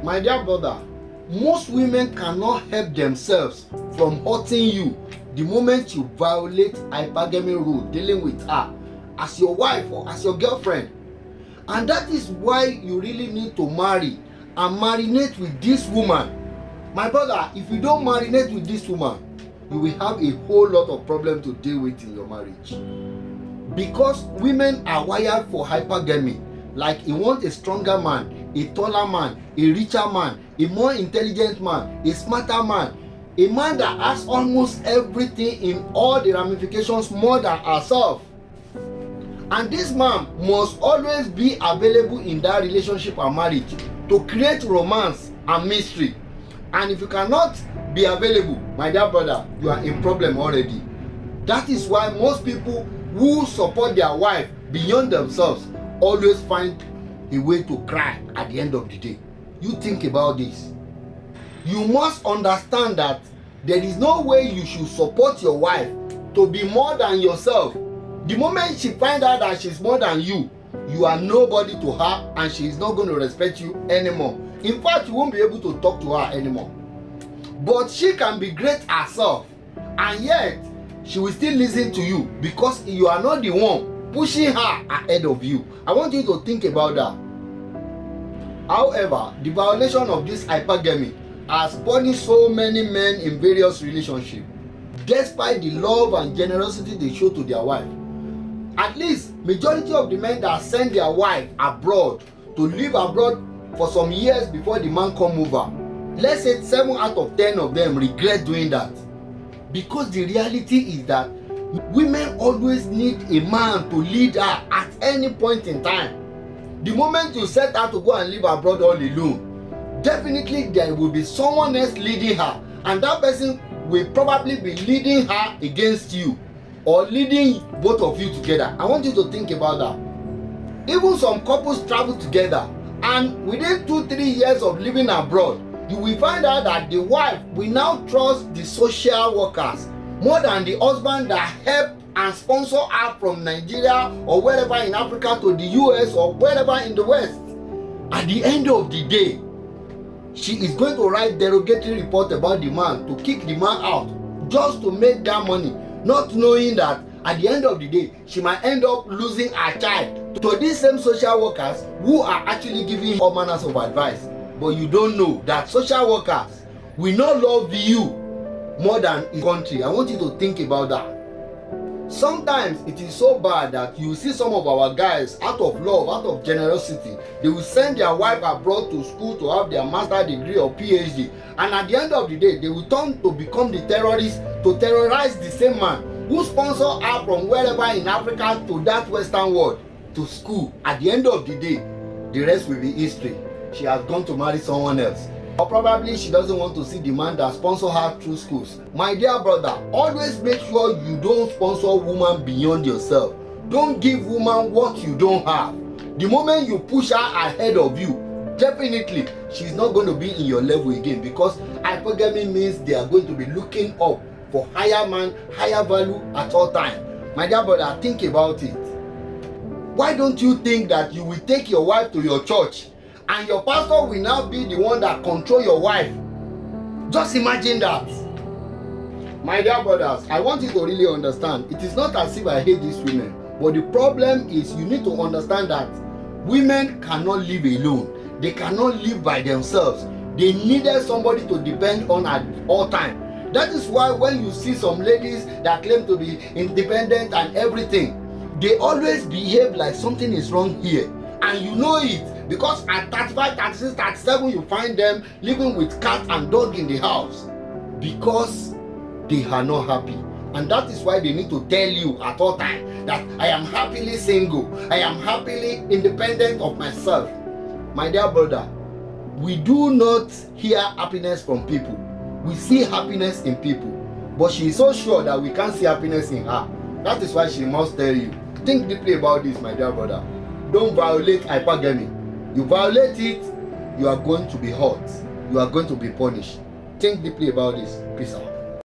My dear brother, most women cannot help themselves from hurting you the moment you violate hypergamy rule dealing with her as your wife or as your girlfriend. And that is why you really need to marry and marinate with this woman. My brother, if you don't marinate with this woman, you will have a whole lot of problems to deal with in your marriage. Because women are wired for hypergamy. Like you want a stronger man, a taller man, a richer man, a more intelligent man, a smarter man, a man that has almost everything in all the ramifications more than herself. And this man must always be available in that relationship and marriage to create romance and mystery. And if you cannot be available, my dear brother, you are in problem already. That is why most people who support their wife beyond themselves always find a way to cry at the end of the day. You think about this. You must understand that there is no way you should support your wife to be more than yourself. The moment she finds out that she's more than you, you are nobody to her and she is not going to respect you anymore. In fact, you won't be able to talk to her anymore. But she can be great herself, and yet she will still listen to you because you are not the one pushing her ahead of you. I want you to think about that. However, the violation of this hypergamy has punished so many men in various relationships, despite the love and generosity they show to their wife. At least majority of the men that send their wife abroad to live abroad for some years before the man come over, let's say 7 out of 10 of them regret doing that. Because the reality is that women always need a man to lead her at any point in time. The moment you set her to go and live abroad all alone, definitely there will be someone else leading her, and that person will probably be leading her against you or leading both of you together. I want you to think about that. Even some couples travel together, and within 2-3 years of living abroad, you will find out that the wife will now trust the social workers more than the husband that helped and sponsor her from Nigeria or wherever in Africa to the US or wherever in the West. At the end of the day, she is going to write derogatory report about the man to kick the man out just to make that money, not knowing that at the end of the day she might end up losing her child to these same social workers who are actually giving all manners of advice. But you don't know that social workers will not love you more than a country. I want you to think about that. Sometimes it is so bad that you see some of our guys, out of love, out of generosity, they will send their wife abroad to school to have their master's degree or PhD, and at the end of the day they will turn to become the terrorists to terrorize the same man who sponsor her from wherever in Africa to that Western world to school. At the end of the day, the rest will be history. She has gone to marry someone else, or probably she doesn't want to see the man that sponsor her through schools. My dear brother, always make sure you don't sponsor woman beyond yourself. Don't give woman what you don't have. The moment you push her ahead of you, definitely she's not going to be in your level again, because hypergamy means they are going to be looking up for higher man, higher value at all time. My dear brother, think about it. Why don't you think that you will take your wife to your church and your pastor will now be the one that control your wife? Just imagine that. My dear brothers, I want you to really understand, it is not as if I hate these women, but the problem is you need to understand that women cannot live alone. They cannot live by themselves. They needed somebody to depend on at all times. That is why when you see some ladies that claim to be independent and everything, they always behave like something is wrong here. And you know it, because at 35, 36, 37, you find them living with cat and dog in the house because they are not happy. And that is why they need to tell you at all times that I am happily single, I am happily independent of myself. My dear brother, we do not hear happiness from people. We see happiness in people. But she is so sure that we can't see happiness in her. That is why she must tell you. Think deeply about this, my dear brother. Don't violate hypergamy. You violate it, you are going to be hurt. You are going to be punished. Think deeply about this. Peace out.